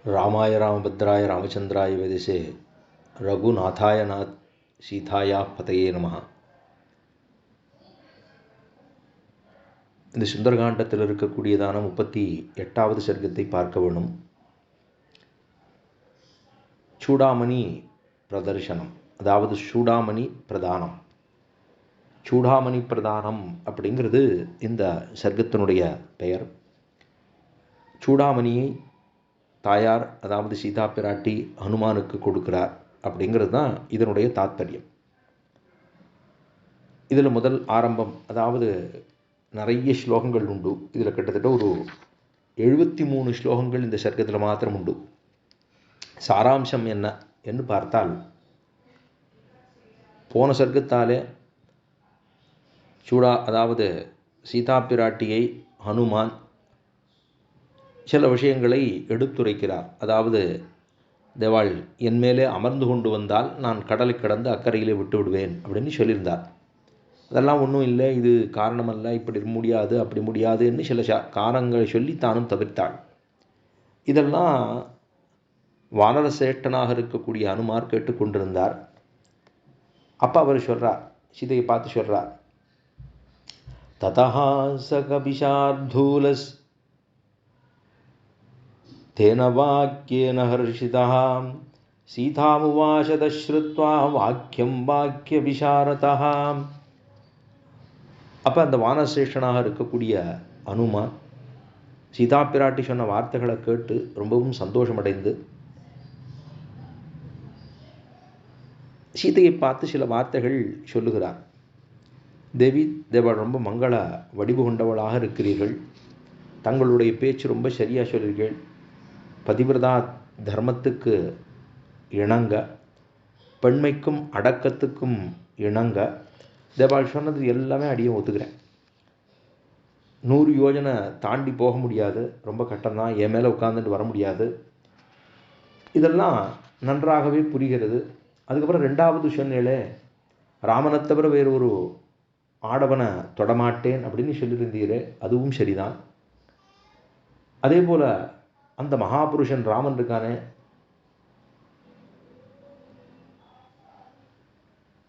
रामाय रामभद्राय रामचंद्राय वेदसे रघुनाथाय नाथ सीताया पतये நமஹ. இந்த சுந்தரகாண்டத்தில் இருக்கக்கூடியதான 38வது சர்க்கத்தை பார்க்க வேணும். சூடாமணி பிரதர்சனம், அதாவது சூடாமணி பிரதானம். சூடாமணி பிரதானம் அப்படிங்கிறது இந்த சர்க்கத்தினுடைய பெயர். சூடாமணியை தாயார், அதாவது சீதா பிராட்டி ஹனுமானுக்கு கொடுக்கிறார் அப்படிங்கிறது தான் இதனுடைய தாத்பரியம். இதில் முதல் ஆரம்பம், அதாவது நிறைய ஸ்லோகங்கள் உண்டு. இதில் கிட்டத்தட்ட ஒரு 73 ஸ்லோகங்கள் இந்த சர்க்கத்தில் மாத்திரம் உண்டு. சாராம்சம் என்ன என்று பார்த்தால், போன சர்க்கத்தாலே அதாவது சீதா பிராட்டியை ஹனுமான் சில விஷயங்களை எடுத்துரைக்கிறார். அதாவது தேவாள் என் மேலே அமர்ந்து கொண்டு வந்தால் நான் கடலை கடந்து அக்கறையிலே விட்டு விடுவேன் அப்படின்னு சொல்லியிருந்தார். அதெல்லாம் ஒன்றும் இல்லை, இது காரணமல்ல, இப்படி முடியாது அப்படி முடியாதுன்னு சில காரணங்களை சொல்லி தானும் தவிர்த்தாள். இதெல்லாம் வானர சேஷ்டனாக இருக்கக்கூடிய அனுமார் கேட்டுக்கொண்டிருந்தார். அப்போ அவர் சொல்கிறார், சீதையை பார்த்து சொல்கிறார், ததா சகபிஷார்தூலஸ் தேன வாக்கியேன ஹர்ஷிதா சீதாமுவாச தஸ்ருத்வா வாக்கியம் வாக்கிய விசாரதா. அப்போ அந்த வானசிரேஷ்டனாக இருக்கக்கூடிய அனுமான் சீதா பிராட்டி சொன்ன வார்த்தைகளை கேட்டு ரொம்பவும் சந்தோஷமடைந்து சீதையை பார்த்து சில வார்த்தைகள் சொல்லுகிறார். தேவள் ரொம்ப மங்கள வடிவு கொண்டவளாக இருக்கிறீர்கள், தங்களுடைய பேச்சு ரொம்ப சரியாக சொல்கிறீர்கள், பதிவிரதா தர்மத்துக்கு இணங்க, பெண்மைக்கும் அடக்கத்துக்கும் இணங்க. தேவாள் சொன்னது எல்லாமே அடியும் ஒத்துக்கிறேன். 100 யோஜனை தாண்டி போக முடியாது, ரொம்ப கட்டம்தான், என் மேலே உட்காந்துட்டு வர முடியாது, இதெல்லாம் நன்றாகவே புரிகிறது. அதுக்கப்புறம் 2வது சொன்னேலே, ராமனை தவிர வேறு ஒரு ஆடவனை தொடமாட்டேன் அப்படின்னு சொல்லியிருந்தீரே, அதுவும் சரிதான். அதே போல் அந்த மகாபுருஷன் ராமன் இருக்கானே,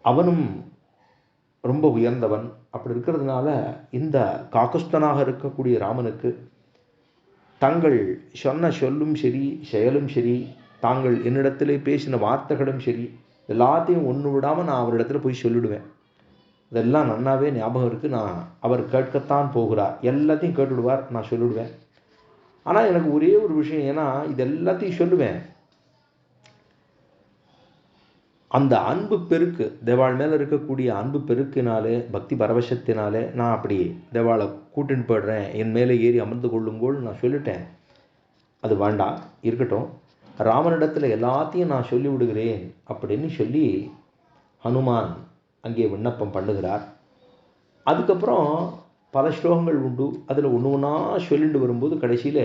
அவனும் ரொம்ப உயர்ந்தவன். அப்படி இருக்கிறதுனால இந்த காக்குஸ்தனாக இருக்கக்கூடிய ராமனுக்கு தங்கள் சொன்ன சொல்லும் சரி, செயலும் சரி, தாங்கள் என்னிடத்திலே பேசின வார்த்தைகளும் சரி, எல்லாத்தையும் ஒன்று விடாமல் நான் அவரிடத்துல போய் சொல்லிவிடுவேன். இதெல்லாம் நன்னாவே ஞாபகம் இருக்குது. நான் அவர் கேட்கத்தான் போகிறார், எல்லாத்தையும் கேட்டுவிடுவார், நான் சொல்லிவிடுவேன். ஆனால் எனக்கு ஒரே ஒரு விஷயம், ஏன்னா இது எல்லாத்தையும் சொல்லுவேன், அந்த அன்பு பெருக்கு, தேவாள் மேலே இருக்கக்கூடிய அன்பு பெருக்கினாலே, பக்தி பரவசத்தினாலே நான் அப்படி தேவாளை கூட்டின்னு போய்டுறேன், என் மேலே ஏறி அமர்ந்து கொள்ளுங்கோள் நான் சொல்லிட்டேன். அது வேண்டாம், இருக்கட்டும், ராமனிடத்தில் எல்லாத்தையும் நான் சொல்லி விடுகிறேன் அப்படின்னு சொல்லி ஹனுமான் அங்கே விண்ணப்பம் பண்ணுகிறார். அதுக்கப்புறம் பல ஸ்லோகங்கள் உண்டு. அதில் ஒன்று ஒன்றா சொல்லிட்டு வரும்போது கடைசியில்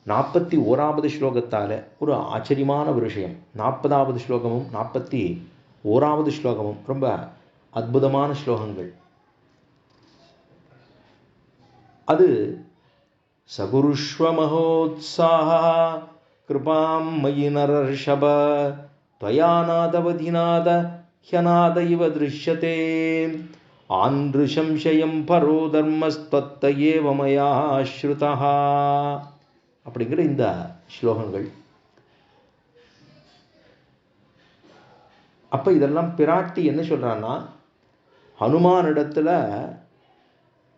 41வது ஸ்லோகத்தால் ஒரு ஆச்சரியமான ஒரு விஷயம். 40வது ஸ்லோகமும் 41வது ஸ்லோகமும் ரொம்ப அற்புதமான ஸ்லோகங்கள். அது சகுருஷ்வ மகோத்சாஹ கிருபாம் மயி நரர்ஷப துவயாநாதவதிநாத ஹ்யநாத இவ திருஷ்யதே ஆந்ரு சம்சயம் பரோ தர்மஸ்தத்த ஏவ மயா ஸ்ருதா அப்படிங்கிற இந்த ஸ்லோகங்கள். அப்போ இதெல்லாம் பிராட்டி என்ன சொல்கிறான்னா, ஹனுமானிடத்தில்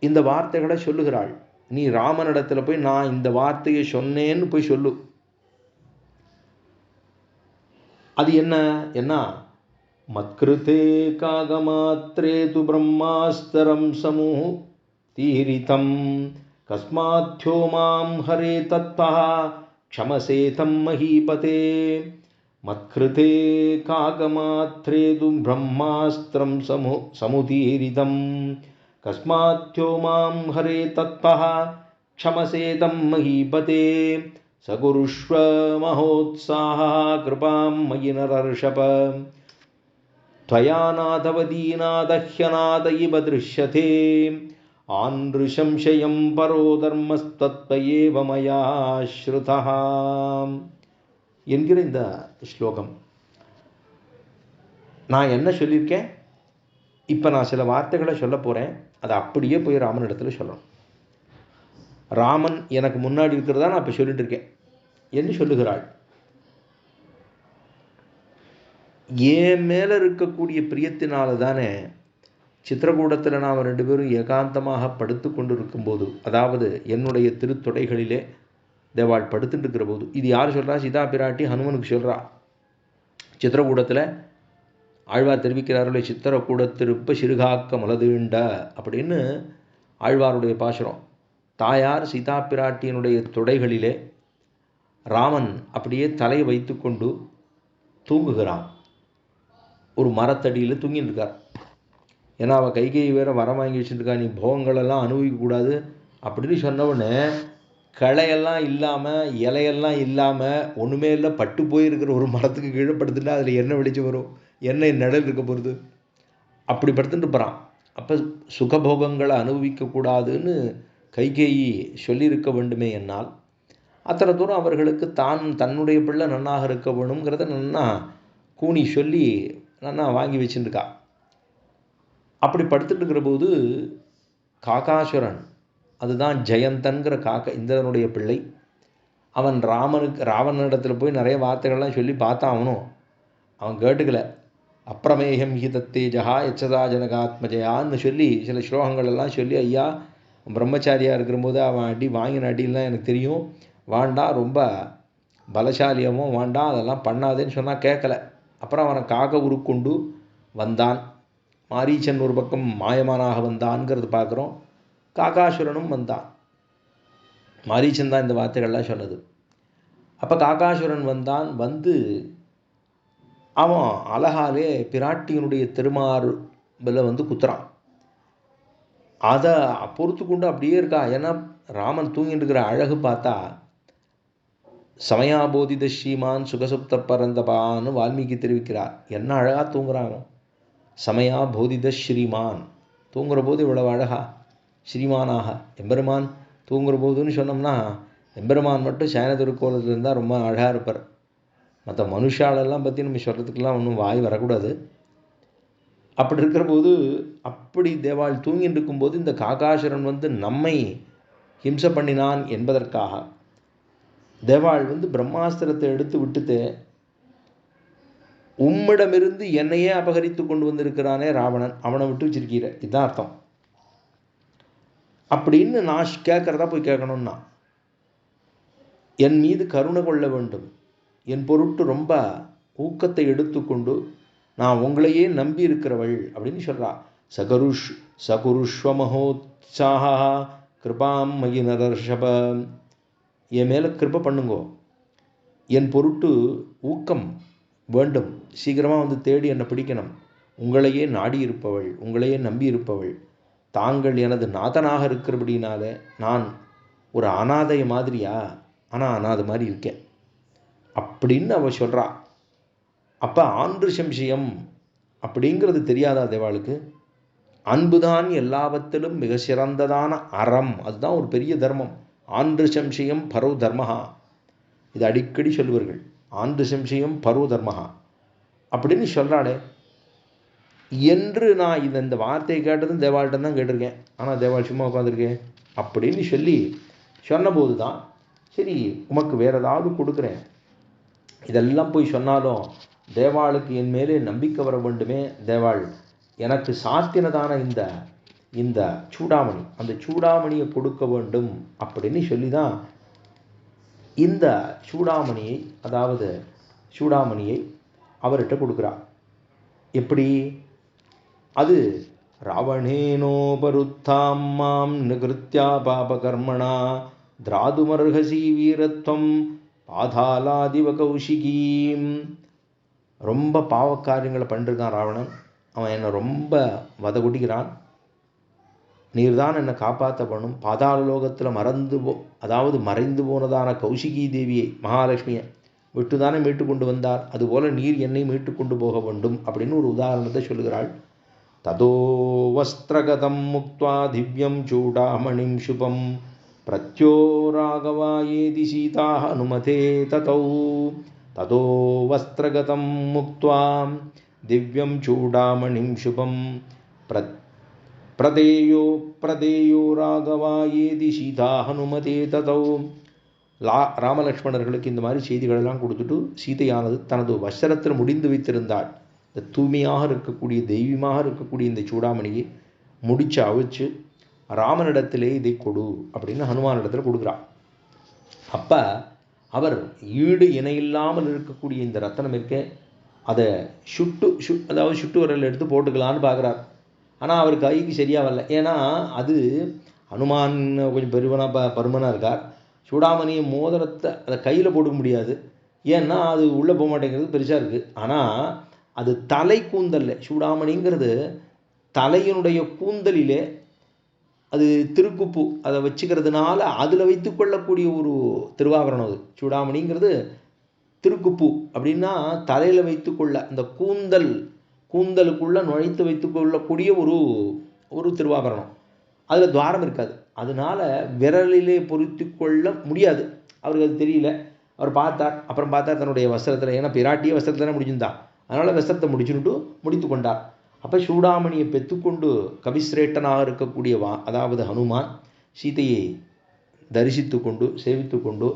இந்த வார்த்தைகளை சொல்லுகிறாள். நீ ராமனிடத்தில் போய் நான் இந்த வார்த்தையை சொன்னேன்னு போய் சொல்லு. அது என்ன மத்கிருதே காகமாத்ரே து பிரம்மாஸ்தரம் சமூ தீரிதம் கஸ்மாத்யோ மாம் ஹரே தத்தா க்ஷமசேதம் மஹீபதே. மத்கிருதே காகமாத்ரே து பிரம்மாஸ்திரம் சமுதீரிதம் கஸ்மாத்யோ மாம் ஹரே தத்தா க்ஷமசேதம் மஹீபதே. சகுருஷ்வ மகோத்சாஹ கிருபாம் மயி நரர்ஷப त्वया नाथवदीनाद ह्यनाद इव दृश्यते ஆன்று சம்சயம் பரோ தர்மஸ்தத்வயேவ மயா ஸ்ருதா என்கிற இந்த ஸ்லோகம். நான் என்ன சொல்லியிருக்கேன்? இப்போ நான் சில வார்த்தைகளை சொல்ல போகிறேன். அதை அப்படியே போய் ராமன் இடத்துல சொல்லணும். ராமன் எனக்கு முன்னாடி இருக்கிறதா நான் இப்போ சொல்லிட்டு இருக்கேன் என்று சொல்லுகிறாள். என் மேலே இருக்கக்கூடிய பிரியத்தினால தானே சித்திரகூடத்தில் நாம் 2 பேரும் ஏகாந்தமாக படுத்து கொண்டு இருக்கும்போது, அதாவது என்னுடைய திருத்தொடைகளிலே தேவாள் படுத்துட்டு இருக்கிற போது, இது யார் சொல்கிறா? சீதா பிராட்டி ஹனுமனுக்கு சொல்கிறா. சித்திரகூடத்தில் ஆழ்வார் தெரிவிக்கிறார்களே, சித்திரகூடத்திருப்ப சிறுகாக்க மலதுண்ட அப்படின்னு ஆழ்வாருடைய பாசுரம். தாயார் சீதா பிராட்டியினுடைய தொடைகளிலே ராமன் அப்படியே தலையை வைத்து கொண்டு தூங்குகிறான். ஒரு மரத்தடியில் தூங்கிட்டு இருக்கார். ஏன்னா அவள் கைகை வேற வரம் வாங்கி வச்சுருக்கா, நீ போகங்களெல்லாம் அனுபவிக்கக்கூடாது அப்படின்னு சொன்னவுடனே களையெல்லாம் இல்லாமல் இலையெல்லாம் இல்லாமல் ஒன்றுமே இல்லை, பட்டு போயிருக்கிற ஒரு மரத்துக்கு கீழே படுத்துட்டா அதில் என்ன வெளிச்சம் வரும், என்ன நிழல் இருக்க போகிறது? அப்படி படுத்துட்டு போகிறான். அப்போ சுகபோகங்களை அனுபவிக்கக்கூடாதுன்னு கைகேயி சொல்லியிருக்க வேண்டுமே. என்னால் அத்தனை தூரம் அவர்களுக்கு தன்னுடைய பிள்ளை நன்னாக இருக்க வேணுங்கிறத நன்னா கூனி சொல்லி நன்னா வாங்கி வச்சுருக்கா. அப்படி படுத்துட்டு இருக்கிற போது காகாசுரன், அதுதான் ஜெயந்தன்கிற இந்திரனுடைய பிள்ளை, அவன் ராவணனிடத்தில் போய் நிறைய வார்த்தைகள்லாம் சொல்லி பார்த்தான். அவன் கேட்டுக்கல. அப்பிரமேயம் ஹி தத்தேஜா எச்சதா ஜனகாத்மஜயான்னு சொல்லி சில ஸ்லோகங்கள் எல்லாம் சொல்லி, ஐயா பிரம்மச்சாரியாக இருக்கிறபோது அவன் அடி வாங்கின அடிலாம் எனக்கு தெரியும், வாண்டாம், ரொம்ப பலசாலியமும் வாண்டாம், அதெல்லாம் பண்ணாதேன்னு சொன்னால் கேட்கல. அப்புறம் அவனை காக்க உருக்கொண்டு வந்தான். மாரீச்சன் ஒரு பக்கம் மாயமானாக வந்தான்ங்கிறது பார்க்குறோம். காகாசுரனும் வந்தான். மாரீச்சன் தான் இந்த வார்த்தைகள்லாம் சொன்னது. அப்போ காகாசுரன் வந்தான். வந்து அவன் அழகாலே பிராட்டியினுடைய திருமார்பில் வந்து குத்துறான். அதை பொறுத்து கொண்டு அப்படியே இருக்கா. ஏன்னா ராமன் தூங்கிட்டு இருக்கிற அழகு பார்த்தா சமயாபோதித ஸ்ரீமான் சுகசுப்த பரந்தபான்னு வால்மீகி தெரிவிக்கிறார். என்ன அழகாக தூங்குறான். சமயா போதித ஸ்ரீமான், தூங்குற போது இவ்வளவு அழகா ஸ்ரீமானாக எம்பெருமான் தூங்குற போதுன்னு சொன்னோம்னா, எம்பெருமான் மட்டும் சயன திருக்கோலத்தில் இருந்தால் ரொம்ப அழகாக இருப்பார். மற்ற மனுஷாலெல்லாம் பற்றி நம்ம சொல்கிறதுக்கெல்லாம் ஒன்றும் வாய் வரக்கூடாது. அப்படி இருக்கிற போது, அப்படி தேவாள் தூங்கிட்டு இருக்கும்போது இந்த காகாசுரன் வந்து நம்மை ஹிம்சை பண்ணினான் என்பதற்காக தேவாள் வந்து பிரம்மாஸ்திரத்தை எடுத்து விட்டுட்டு உம்மிடமிருந்து என்னையே அபகரித்து கொண்டு வந்திருக்கிறானே ராவணன், அவனை விட்டு வச்சிருக்கிற, இதுதான் அர்த்தம் அப்படின்னு நான் கேட்கறதா போய் கேட்கணும்னா, என் மீது கருணை கொள்ள வேண்டும், என் பொருட்டு ரொம்ப ஊக்கத்தை எடுத்துக்கொண்டு நான் உங்களையே நம்பி இருக்கிறவள் அப்படின்னு சொல்றா. சகுருஷ்வமஹோத்சாஹா கிருபாம் மயி நரர்ஷப, என் மேலே கிருபை பண்ணுங்கோ, என் பொருட்டு ஊக்கம் வேண்டும், சீக்கிரமாக வந்து தேடி என்னை பிடிக்கணும், உங்களையே நாடி இருப்பவள், உங்களையே நம்பி இருப்பவள், தாங்கள் எனது நாதனாக இருக்கிறபடினால நான் ஒரு அனாதை மாதிரியா, ஆனால் அனாதை மாதிரி இருக்கேன் அப்படின்னு அவள் சொல்கிறா. அப்போ ஆன்று சம்சயம் அப்படிங்கிறது தெரியாதா தேவாளுக்கு? அன்புதான் எல்லாவற்றிலும் மிக சிறந்ததான அறம், அதுதான் ஒரு பெரிய தர்மம். ஆன்று சம்சயம் பரோ தர்மஹா, இது அடிக்கடி சொல்லுவார்கள். ஆன்று சம்சயம் பரோ தர்மஹா அப்படின்னு சொல்கிறாளே என்று நான் இந்த வார்த்தையை கேட்டதும் தேவாள்கிட்ட தான் கேட்டிருக்கேன். ஆனால் தேவாள் சும்மா உட்காந்துருக்கேன் அப்படின்னு சொல்லி சொன்னபோது தான், சரி உமக்கு வேறு ஏதாவது கொடுக்குறேன், இதெல்லாம் போய் சொன்னாலும் தேவாளுக்கு என் மேலே நம்பிக்கை வர வேண்டுமே, தேவாள் எனக்கு சாத்தினதான இந்த சூடாமணி, அந்த சூடாமணியை கொடுக்க வேண்டும் அப்படின்னு சொல்லி தான் இந்த சூடாமணியை, அதாவது சூடாமணியை அவர்கிட்ட கொடுக்குறா. எப்படி? அது ராவணேனோபருத்தாம் மாம் நிகிருத்யா பாபகர்மணா திராதுமர்ஹசி வீரத்வம் பாதாலாதிவ கௌஷிகீம். ரொம்ப பாவக்காரியங்களை பண்ணிருக்கான் ராவணன், அவன் என்னை ரொம்ப வத கொட்டிக்கிறான், நீர்தான் என்னை காப்பாற்ற பண்ணும். பாதாள லோகத்தில் அதாவது மறைந்து போனதான கௌஷிகி தேவியை, மகாலட்சுமியை விட்டுதானே மீட்டு கொண்டு வந்தார், அதுபோல் நீர் என்னை மீட்டு கொண்டு போக வேண்டும் அப்படின்னு ஒரு உதாரணத்தை சொல்லுகிறாள். ततो वस्त्रगतं मुक्त्वा दिव्यं चूडामणिं शुभं प्रत्यो राघवायेति सीता हनुमते ततौ ततो वस्त्रगतं मुक्त्वा दिव्यं चूडामणिं शुभं प्रदेयो राघवायेति सीता हनुमते ततौ ராமலக்ஷ்மணர்களுக்கு இந்த மாதிரி செய்திகளெல்லாம் கொடுத்துட்டு சீதையானது தனது வஸ்திரத்தில் முடிந்து வைத்திருந்தாள். இந்த தூய்மையாக இருக்கக்கூடிய தெய்வீகமாக இருக்கக்கூடிய இந்த சூடாமணியை முடிச்சு அவிச்சு ராமனிடத்திலே இதை கொடு அப்படின்னு ஹனுமானிடத்தில் கொடுக்குறான். அப்போ அவர் ஈடு இணையில்லாமல் இருக்கக்கூடிய இந்த ரத்தனம் இருக்க அதை அதாவது சுட்டு விரல் எடுத்து போட்டுக்கலான்னு பார்க்குறார். ஆனால் அவர் கைக்கு சரியாக வரல. ஏன்னா அது ஹனுமான் கொஞ்சம் பருமனாக இருக்கார். சூடாமணியை மோதிரத்தை அதை கையில் போட்டுக்க முடியாது. ஏன்னா அது உள்ளே போக மாட்டேங்கிறது, பெருசாக இருக்குது. ஆனால் அது தலை கூந்தல்ல, சூடாமணிங்கிறது தலையினுடைய கூந்தலிலே அது திருக்குப்பு அதை வச்சுக்கிறதுனால அதில் வைத்து கொள்ளக்கூடிய ஒரு திருவாபரணம். அது சூடாமணிங்கிறது திருக்குப்பு அப்படின்னா தலையில் வைத்து கொள்ள அந்த கூந்தலுக்குள்ளே நுழைத்து வைத்து கொள்ளக்கூடிய ஒரு திருவாபரணம். அதில் துவாரம் இருக்காது. அதனால விரலிலே பொருத்தி கொள்ள முடியாது. அவருக்கு அது தெரியல. அவர் அப்புறம் பார்த்தார் தன்னுடைய வஸ்திரத்தில். ஏன்னா பிராட்டிய வஸ்திரத்தில் தானே முடிஞ்சிருந்தா. அதனால் வஸ்திரத்தை முடித்து கொண்டார். அப்போ சூடாமணியை பெற்றுக்கொண்டு கவிசிரேஷ்டனாக இருக்கக்கூடிய அதாவது ஹனுமான் சீதையை தரிசித்து கொண்டு சேவித்து கொண்டு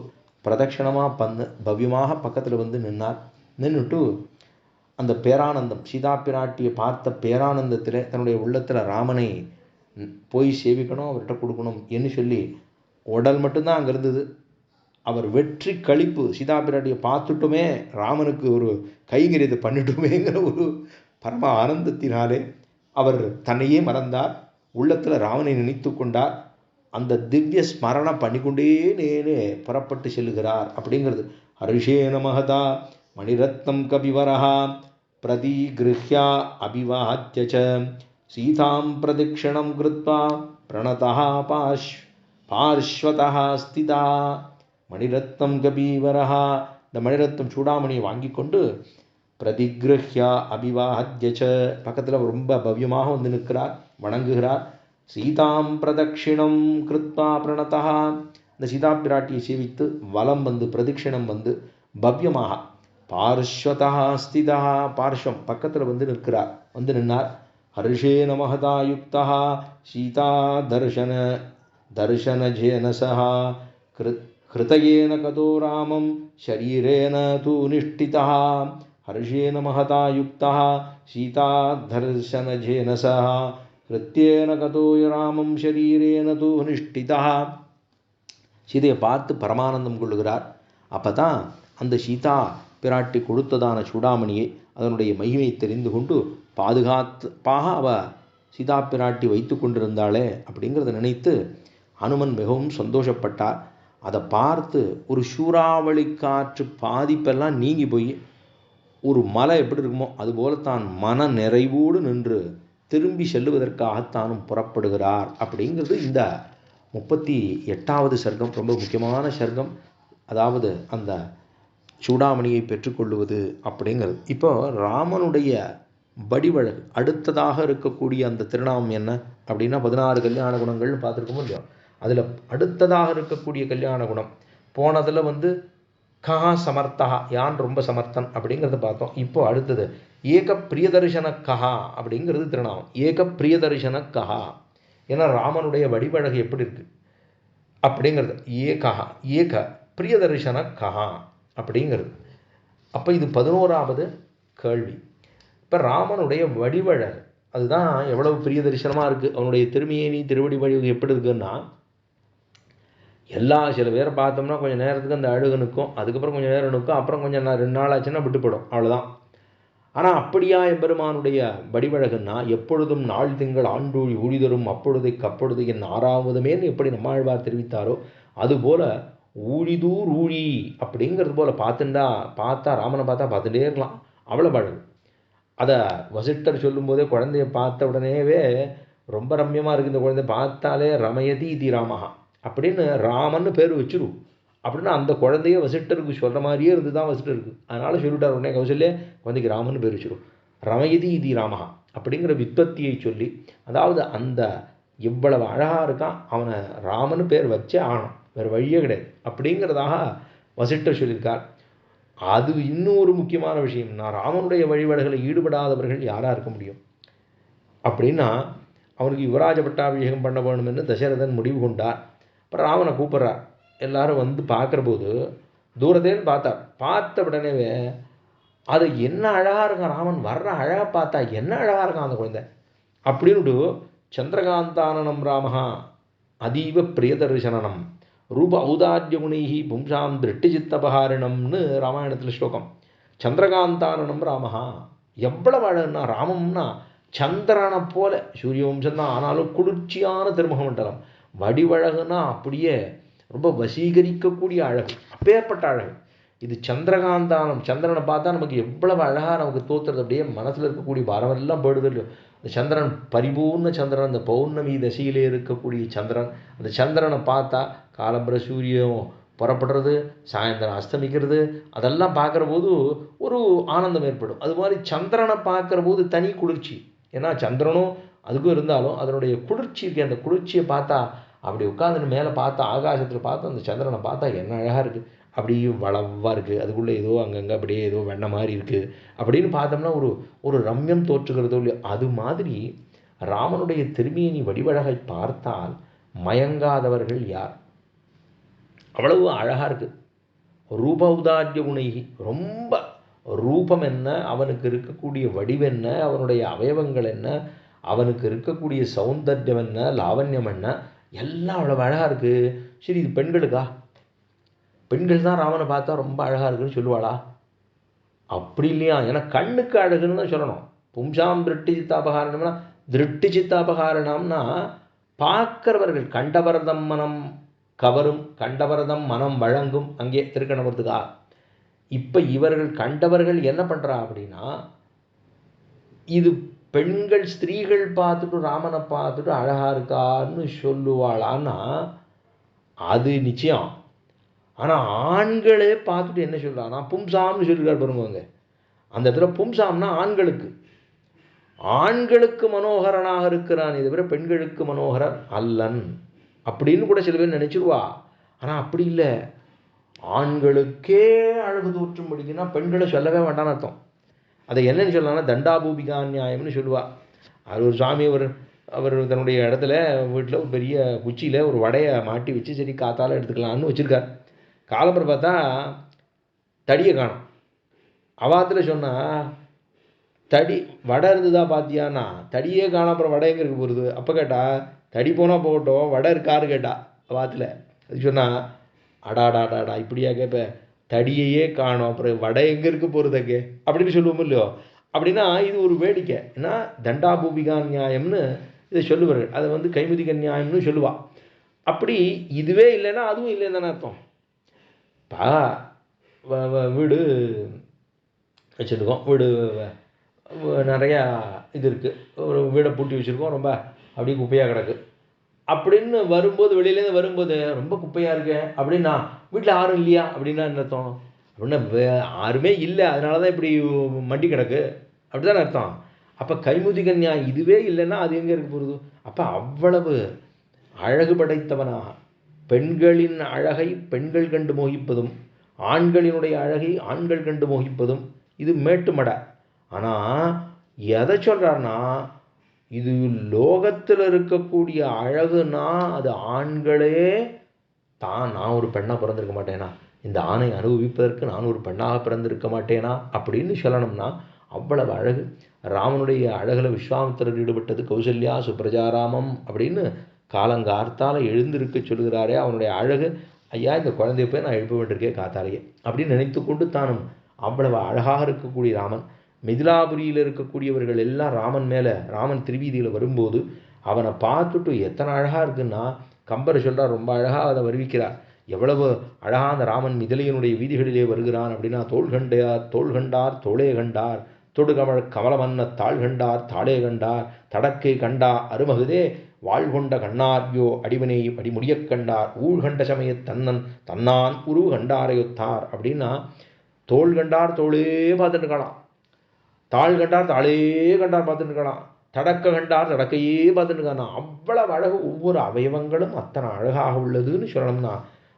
பிரதட்சணமாக பவ்யமாக பக்கத்தில் வந்து நின்றுட்டு அந்த பேரானந்தம், சீதா பிராட்டியை பார்த்த பேரானந்தத்தில் தன்னுடைய உள்ளத்தில் ராமனை போய் சேவிக்கணும், அவர்கிட்ட கொடுக்கணும் என்று சொல்லி உடல் மட்டும்தான் அங்கே இருந்தது. அவர் வெற்றி கழிப்பு, சீதா பிராட்டியை பார்த்துட்டுமே ராமனுக்கு ஒரு கைங்கரியத்தை பண்ணிட்டுமேங்கிற ஒரு பரம ஆனந்தத்தினாலே அவர் தன்னையே மறந்தார். உள்ளத்தில் ராமனை நினைத்து கொண்டார். அந்த திவ்ய ஸ்மரணை பண்ணிக்கொண்டே நேரே புறப்பட்டு செல்லுகிறார் அப்படிங்கிறது. ஹர்ஷேன மகதா மணிரத்னம் கபிவரஹா பிரதிகிருஹ்யா அபிவாத்ய ச சீதாம் பிரதிக்ஷணம் கிருத்வா பிரணதः பார்ஷ்வதः ஸ்திதா. மணிரத்னம் கபீவரஹா, இந்த மணிரத்னம் சூடாமணியை வாங்கி கொண்டு பிரதிகிருஹ்யா அபிவாத்ய ச, பக்கத்தில் ரொம்ப பவ்யமாக வந்து நிற்கிறார், வணங்குகிறார். சீதாம் பிரதட்சிணம் கிருத்வா பிரணதா, இந்த சீதா பிராட்டியை சேவித்து வலம் வந்து பிரதிக்ஷணம் வந்து பவ்யமாக பார்ஷ்வதா ஸ்திதா, பார்ஷ்வம் பக்கத்தில் வந்து நின்னார். ஹர்ஷேன மகதா யுக்தா சீதா தர்ஷனஜேன சஹா ஹிருதயேன கதோ ராமம் ஷரீரேன தூ நிஷ்டிதா. ஹர்ஷேன மகதா யுக்தா சீதா தர்ஷனஜேன சஹா ஹிருத்யேன கதோ ராமம் ஷரீரேன தூ நிஷ்டிதா. சீதையை பார்த்து பரமானந்தம் கொள்ளுகிறார். அப்போ தான் அந்த சீதா பிராட்டி கொடுத்ததான சூடாமணியை அதனுடைய மகிமையை தெரிந்து கொண்டு பாதுகாப்பாக அவ சீதா பிராட்டி வைத்து கொண்டிருந்தாளே அப்படிங்கிறத நினைத்து ஹனுமன் மிகவும் சந்தோஷப்பட்டார். அதை பார்த்து ஒரு சூறாவளி காற்று பாதிப்பெல்லாம் நீங்கி போய் ஒரு மலை எப்படி இருக்குமோ அதுபோல தான் மன நிறைவோடு நின்று திரும்பி செல்லுவதற்காகத்தானும் புறப்படுகிறார் அப்படிங்கிறது இந்த 38வது சர்க்கம். ரொம்ப முக்கியமான சர்க்கம். அதாவது அந்த சூடாமணியை பெற்றுக்கொள்வது அப்படிங்கிறது. இப்போ ராமனுடைய வடிவழகு அடுத்ததாக இருக்கக்கூடிய அந்த திருநாமம் என்ன அப்படின்னா 16 கல்யாண குணங்கள்னு பார்த்துருக்கோமோ இல்லையோ, அதில் அடுத்ததாக இருக்கக்கூடிய கல்யாண குணம் போனதில் வந்து கஹா சமர்த்தா, யான் ரொம்ப சமர்த்தன் அப்படிங்கிறத பார்த்தோம். இப்போ அடுத்தது ஏக பிரியதர்ஷன கஹா அப்படிங்கிறது திருநாமம். ஏக பிரியதர்ஷன கஹா, ஏன்னா ராமனுடைய வடிவழகு எப்படி இருக்கு அப்படிங்கிறது. ஏக பிரியதர்ஷன கஹா அப்படிங்கிறது. அப்போ இது 11வது கேள்வி. இப்போ ராமனுடைய வடிவழகு அதுதான் எவ்வளவு பிரிய தரிசனமாக இருக்குது. அவனுடைய திருமேனி திருவடி வழி எப்படி இருக்குன்னா, சில பேரை பார்த்தோம்னா கொஞ்சம் நேரத்துக்கு அந்த அழுகு நிற்கும், அதுக்கப்புறம் கொஞ்சம் நேரம் நிற்கும், அப்புறம் கொஞ்சம் 2 நாள் ஆச்சுன்னா விட்டுப்படும், அவ்வளோதான். ஆனால் அப்படியா எம்பெருமானுடைய வடிவழகுன்னா எப்பொழுதும் நாள் திங்கள் ஆண்டூழி ஊழிதரும் அப்பொழுது என் 6வதுமேன்னு எப்படி நம்மாழ்வார் தெரிவித்தாரோ அதுபோல் ஊழிதூர் ஊழி அப்படிங்கிறது போல் பார்த்தா ராமனை பார்த்துட்டே இருக்கலாம், அவ்வளோ பழகு. அதை வசிட்டர் சொல்லும்போதே குழந்தைய பார்த்த உடனேவே ரொம்ப ரம்யமாக இருக்குது, இந்த குழந்தைய பார்த்தாலே ரமயதி இது ராமஹா அப்படின்னு ராமன்னு பேர் வச்சிரும் அப்படின்னா அந்த குழந்தைய வசிட்டருக்கு சொல்கிற மாதிரியே இருந்து தான் வசிட்டருக்கு. அதனால் சொல்லிவிட்டார் உடனே கௌசல்யா குழந்தைக்கு ராமன்னு பேர் வச்சிரும். ரமயதி இது ராமஹா அப்படிங்கிற விற்பத்தியை சொல்லி, அதாவது அந்த இவ்வளவு அழகாக இருக்கான், அவனை ராமன் பேர் வச்சே ஆகணும், வேறு வழியே கிடையாது அப்படிங்கிறதாக வசிட்டர் சொல்லியிருக்கார். அது இன்னும் ஒரு முக்கியமான விஷயம். நான் ராமனுடைய வழிபாடுகளை ஈடுபடாதவர்கள் யாராக இருக்க முடியும் அப்படின்னா, அவனுக்கு யுவராஜ பட்டாபிஷேகம் பண்ண வேணும்னு தசரதன் முடிவு கொண்டார். அப்புறம் ராமனை கூப்பிட்றார். எல்லாரும் வந்து பார்க்குற போது தூரத்தேன்னு பார்த்தார். பார்த்த உடனேவே அது என்ன அழகாக இருக்கான், ராமன் வர்ற அழகாக பார்த்தா என்ன அழகாக இருக்கான் அந்த குழந்தை அப்படின்னு. சந்திரகாந்தானனம் ராமஹா அதீவ பிரியதர்சனம் ரூப ஔதார்ய குணைஹி பும்சாம் திருஷ்டிச்சித்தபகாரிணம்னு ராமாயணத்தில் ஸ்லோகம். சந்திரகாந்தானனம் ராமஹா, எவ்வளவு அழகுன்னா, ராமம்னா சந்திரனை போல, சூரிய வம்சம் தான் ஆனாலும் குளிர்ச்சியான திருமுகமண்டலம், வடிவழகுனா அப்படியே ரொம்ப வசீகரிக்கக்கூடிய அழகு, அப்பேற்பட்ட அழகு. இது சந்திரகாந்தானம், சந்திரனை பார்த்தா நமக்கு எவ்வளவு அழகாக நமக்கு தோற்றுறது, அப்படியே மனசில் இருக்கக்கூடிய பாரமெல்லாம் போயிடுது இல்லையோ. அந்த சந்திரன் பரிபூர்ண சந்திரன், அந்த பௌர்ணமி தசையிலே இருக்கக்கூடிய சந்திரன், அந்த சந்திரனை பார்த்தா காலம்பர சூரியன் புறப்படுறது, சாயந்தரம் அஸ்தமிக்கிறது, அதெல்லாம் பார்க்குற போது ஒரு ஆனந்தம் ஏற்படும். அது மாதிரி சந்திரனை பார்க்குற போது தனி குளிர்ச்சி. ஏன்னா சந்திரனும் அதுக்கும் இருந்தாலும் அதனுடைய குளிர்ச்சி இருக்குது. அந்த குளிர்ச்சியை பார்த்தா அப்படி உட்காந்துட்டு மேலே பார்த்தா, ஆகாசத்தில் பார்த்தா அந்த சந்திரனை பார்த்தா என்ன அழகாக இருக்குது, அப்படியே வளவாக இருக்குது, அதுக்குள்ளே ஏதோ அங்கங்கே அப்படியே ஏதோ வெண்ணெய் மாதிரி இருக்குது அப்படின்னு பார்த்தோம்னா ஒரு ஒரு ரம்யம் தோற்றுகிறதோ இல்லையோ. அது மாதிரி ராமனுடைய திருமேனி வடிவழகை பார்த்தால் மயங்காதவர்கள் யார்? அவ்வளவு அழகாக இருக்குது. ரூபௌதார்ய குணைகி, ரொம்ப ரூபம் என்ன, அவனுக்கு இருக்கக்கூடிய வடிவென்ன, அவனுடைய அவயவங்கள் என்ன, அவனுக்கு இருக்கக்கூடிய சௌந்தர்யம் என்ன, லாவண்யம் என்ன, எல்லாம் அவ்வளோ அழகாக இருக்குது. சரி, இது பெண்களுக்கா? பெண்கள் தான் ராமனை பார்த்தா ரொம்ப அழகாக இருக்குன்னு சொல்லுவாளா? அப்படி இல்லையா. ஏன்னா கண்ணுக்கு அழகுன்னு தான் சொல்லணும். பும்சாம் திருஷ்டி சித்தாபகாரணம்னா, திருஷ்டி சித்தாபகாரணம்னா பார்க்கிறவர்கள், கண்டவரதம் மனம் கவரும், கண்டவரதம் மனம் வழங்கும், அங்கே திருக்கணவரத்துக்கா. இப்போ இவர்கள் கண்டவர்கள் என்ன பண்ணுறா அப்படின்னா, இது பெண்கள் ஸ்திரீகள் பார்த்துட்டு ராமனை பார்த்துட்டு அழகா இருக்கான்னு சொல்லுவாளான்னா அது நிச்சயம். ஆனால் ஆண்களே பார்த்துட்டு என்ன சொல்கிறான்னா பும்சாம்னு சொல்லியிருக்காரு பாருங்க. அந்த இடத்துல பும்சாம்னா ஆண்களுக்கு, ஆண்களுக்கு மனோகரனாக இருக்கிறான், இதை விட பெண்களுக்கு மனோகரன் அல்லன் அப்படின்னு கூட சில பேர் நினைச்சிருவா. ஆனால் அப்படி இல்லை. ஆண்களுக்கே அழகு தோற்றும் முடியுதுன்னா பெண்களை சொல்லவே வேண்டாம்னு அர்த்தம். அதை என்னன்னு சொல்லலாம்னா தண்டாபூபிகா நியாயம்னு சொல்லுவா. அது ஒரு சுவாமி அவர் தன்னுடைய இடத்துல வீட்டில் ஒரு பெரிய குச்சியில் ஒரு வடையை மாட்டி வச்சு சரி காத்தால எடுத்துக்கலான்னு வச்சுருக்கார். காலம்பரம் பார்த்தா தடியை காணும். அவாத்தில் சொன்னால் தடி வடை இருந்ததா பார்த்தியானா, தடியே காணும், அப்புறம் வடை எங்கே இருக்க போகிறது? அப்போ கேட்டால் தடி போனால் போகட்டும், வடை இருக்காரு கேட்டா அவாத்தில். அது சொன்னால் அடாடாடாடா இப்படியா கேட்ப, தடியையே காணும் அப்புறம் வடை எங்கே இருக்க போகிறதுக்கு அப்படின்னு சொல்லுவோம் இல்லையோ. அப்படின்னா இது ஒரு வேடிக்கை. ஏன்னா தண்டாபூபிகா நியாயம்னு இதை சொல்லுவார்கள், அதை வந்து கைமுதிக நியாயம்னு சொல்லுவா. அப்படி இதுவே இல்லைன்னா அதுவும் இல்லைன்னு தானே அர்த்தம். பா வீடு வச்சுருக்கோம், வீடு நிறையா இது இருக்குது, ஒரு வீடை பூட்டி வச்சுருக்கோம், ரொம்ப அப்படியே குப்பையாக கிடக்கு அப்படின்னு வரும்போது, வெளியிலேருந்து வரும்போது ரொம்ப குப்பையாக இருக்கு அப்படின்னா வீட்டில் யாரும் இல்லையா அப்படின்னா என்ன அர்த்தம்? அப்படின்னா யாருமே இல்லை, அதனால தான் இப்படி மண்டி கிடக்கு அப்படி தானே அர்த்தம். அப்போ கைமுதிக நியாயம் இதுவே இல்லைன்னா அது எங்கே இருக்க போகிறது? அப்போ அவ்வளவு அழகு படைத்தவனா, பெண்களின் அழகை பெண்கள் கண்டு மோகிப்பதும் ஆண்களினுடைய அழகை ஆண்கள் கண்டு மோகிப்பதும் இது மேட்டுமடை. ஆனால் எதை சொல்கிறார்னா, இது லோகத்தில் இருக்கக்கூடிய அழகுனா அது ஆண்களே தான். நான் ஒரு பெண்ணாக பிறந்திருக்க மாட்டேனா, இந்த ஆணை அனுபவிப்பதற்கு நான் ஒரு பெண்ணாக பிறந்திருக்க மாட்டேனா அப்படின்னு சொல்லணும்னா அவ்வளவு அழகு. ராமனுடைய அழகில் விஸ்வாமித்திரர் ஈடுபட்டது கௌசல்யா சுப்ரஜாராமம் அப்படின்னு காலங்கார்த்தால எழுந்திருக்க சொல்கிறாரே, அவனுடைய அழகு. ஐயா, இந்த குழந்தைய போய் நான் எழுப்ப வேண்டியிருக்கேன் காத்தாலேயே அப்படின்னு நினைத்து கொண்டு தானும் அவ்வளவு அழகாக இருக்கக்கூடிய ராமன். மிதிலாபுரியில் இருக்கக்கூடியவர்கள் எல்லாம் ராமன் மேலே, ராமன் திருவீதியில் வரும்போது அவனை பார்த்துட்டு எத்தனை அழகாக இருக்குன்னா கம்பரை சொல்கிறார், ரொம்ப அழகாக அதை வருவிக்கிறார். எவ்வளவு அழகாக அந்த ராமன் மிதிலையினுடைய வீதிகளிலே வருகிறான் அப்படின்னா, தோள் கண்டார் தோளே கண்டார், தொடுகமழ் கமலமன்ன தாழ் கண்டார் தாளே கண்டார், தடக்கை கண்டா அருமகுதே வாழ்கொண்ட கண்ணார்யோ அடிவனை அடிமுடியக் கண்டார், ஊழ்கண்ட சமய தன்னான் உருவு கண்டாரையொத்தார் அப்படின்னா, தோள் கண்டார் தோளே பார்த்துட்டு இருக்கலாம். தாள் கண்டார் தாளே கண்டார் பார்த்துட்டு இருக்கலாம், தடக்க கண்டார் தடக்கையே பார்த்துட்டு இருக்கானா. அவ்வளவு அழகு, ஒவ்வொரு அவயவங்களும் அத்தனை அழகாக உள்ளதுன்னு சொல்லணும்னா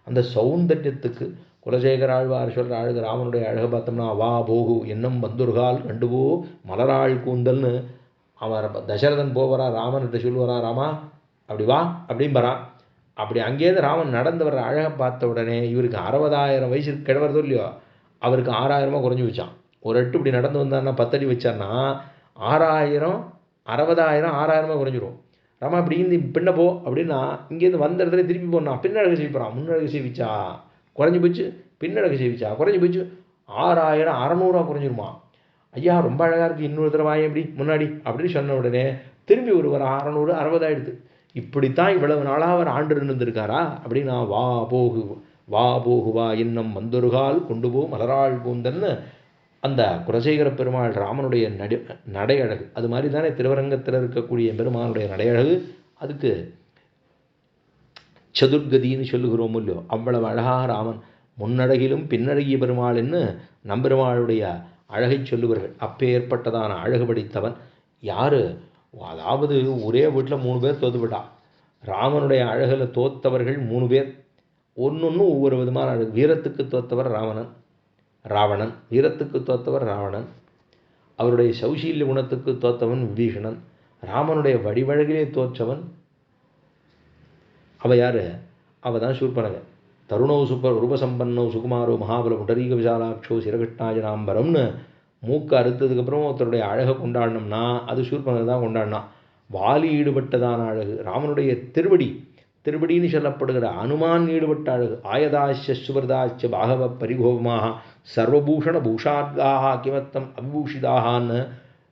அந்த சௌந்தர்யத்துக்கு குலசேகர ஆழ்வார் சொல்கிற அழகு, ராமனுடைய அழகை பார்த்தோம்னா வா போகு என்னும் வந்துருகால் கண்டுபோ மலராள் கூந்தல்னு அவர் தசரதன் போவரா ராமன்கிட்ட சொல்லுவாரா, ராமா அப்படி வா அப்படின்பறான். அப்படி அங்கேருந்து ராமன் நடந்து வர்ற அழகை பார்த்த உடனே இவருக்கு 60,000 வயசுக்கு கிழவரதோ இல்லையோ, அவருக்கு 6,000 குறைஞ்சி வச்சான். ஒரு எட்டு இப்படி நடந்து வந்தான்னா 10 அடி வச்சான்னா 6,000 60,000 6,000 குறைஞ்சிரும். ராமா இப்படி இந்த பின்ன போ அப்படின்னா இங்கேருந்து வந்த இடத்துல திருப்பி போனான், பின்னழகு செய்விப்பான். முன்னழகு செய்விச்சா குறைஞ்சி போச்சு, பின்னழகு செய்விச்சா குறைஞ்சி போச்சு, 6,000 600 குறைஞ்சிருமா. ஐயா ரொம்ப அழகாக இருக்குது, இன்னொரு தடவை எப்படி முன்னாடி அப்படின்னு சொன்ன உடனே திரும்பி ஒரு 600 60 ஆயிடுது. இப்படித்தான் இவ்வளவு நாளாக அவர் ஆண்டு இருந்திருக்காரா அப்படின்னா வா போகு வா போகு வா இன்னும் வந்தொருகால் கொண்டு போ மலராள் கூந்தல்னு அந்த குலசேகர பெருமாள் ராமனுடைய நடையழகு. அது மாதிரி தானே திருவரங்கத்தில் இருக்கக்கூடிய பெருமானுடைய நடையழகு. அதுக்கு சதுர்கதின்னு சொல்லுகிறோம் இல்லையோ, அவ்வளவு அழகாக ராமன் முன்னழகிலும் பின்னழகிய பெருமாள்னு நம்பெருமாளுடைய அழகை சொல்லுவார்கள். அப்பேற்பட்டதான அழகு படித்தவன் யாரு? அதாவது ஒரே வீட்டில் 3 பேர் தோத்துவிட்டா. ராமனுடைய அழகில் தோத்தவர்கள் 3 பேர், ஒன்னொன்னு ஒவ்வொரு விதமான அழகு. வீரத்துக்கு தோத்தவர் ராவணன், வீரத்துக்கு தோத்தவர் ராவணன். அவருடைய சௌசீல்ய குணத்துக்கு தோத்தவன் விபீஷணன். ராமனுடைய வடிவழகிலே தோற்றவன் அவ யாரு? அவ தான் சூர்பனக. தருணோ சுப்பர் ரூபசம்பன்னோ சுகுமாரோ மகாபல புண்டரீக விசாலாட்சோ சிரகிருஷ்ணாஜனாம்பரம்னு மூக்கு அறுத்ததுக்கப்புறம் ஒருத்தருடைய அழகை கொண்டாடணும்னா அது சூர்பனக தான் கொண்டாடினான். வாலி ஈடுபட்டதான அழகு, ராமனுடைய திருவடின்னு சொல்லப்படுகிற அனுமான் ஈடுபட்ட அழகு. ஆயதாச்ச சுவர்தாச்ச பாகவ பரிகோபமாக சர்வபூஷண பூஷாத்காக கிமத்தம் அபிபூஷிதாகான்னு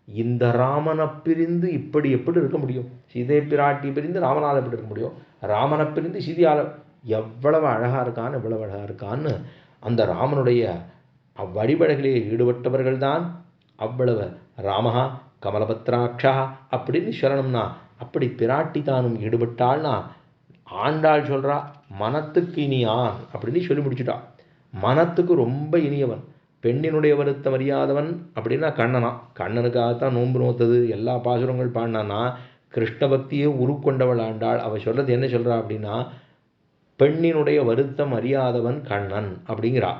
இந்த ராமனை பிரிந்து இப்படி எப்படி இருக்க முடியும்? சீதை பிராட்டி பிரிந்து ராமனால் எப்படி இருக்க முடியும்? ராமனை பிரிந்து சீதையால் எவ்வளவு அழகாக இருக்கான்னு எவ்வளவு அழகாக இருக்கான்னு அந்த ராமனுடைய அவ்வடிவழகிலே ஈடுபட்டவர்கள் தான் அவ்வளவு ராமஹா கமலபத்ராட்சா அப்படின்னு சொல்லணும்னா அப்படி பிராட்டி தானும் ஈடுபட்டாள்னா ஆண்டாள் சொல்கிறா மனத்துக்கு இனியான் அப்படின்னு சொல்லி முடிச்சுட்டா. மனத்துக்கு ரொம்ப இனியவன், பெண்ணினுடைய வருத்தம் அறியாதவன் அப்படின்னா கண்ணனுக்காகத்தான் நோன்பு நோத்தது, எல்லா பாசுரங்கள் பாடினான்னா கிருஷ்ண பக்தியை உருக்கொண்டவள் ஆண்டாள். அவள் சொல்கிறது என்ன சொல்கிறா அப்படின்னா பெண்ணினுடைய வருத்தம் அறியாதவன் கண்ணன் அப்படிங்கிறா.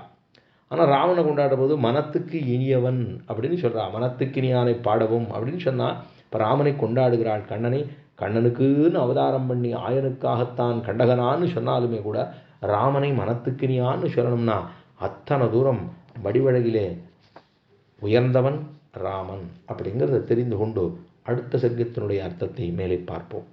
ஆனால் ராவணனை கொண்டாடுற போது மனத்துக்கு இனியவன் அப்படின்னு சொல்கிறா. மனத்துக்கு இனியானை பாடவும் அப்படின்னு சொன்னால் இப்போ ராமனை கொண்டாடுகிறாள். கண்ணனுக்குன்னு அவதாரம் பண்ணி ஆயனுக்காகத்தான் கண்டகனான்னு சொன்னாலுமே கூட ராமனை மனத்துக்கு இனியான்னு சொல்லணும்னா அத்தனை தூரம் வடிவழகிலே உயர்ந்தவன் ராமன் அப்படிங்கிறத தெரிந்து கொண்டு அடுத்த சர்க்கத்தினுடைய அர்த்தத்தை மேலே பார்ப்போம்.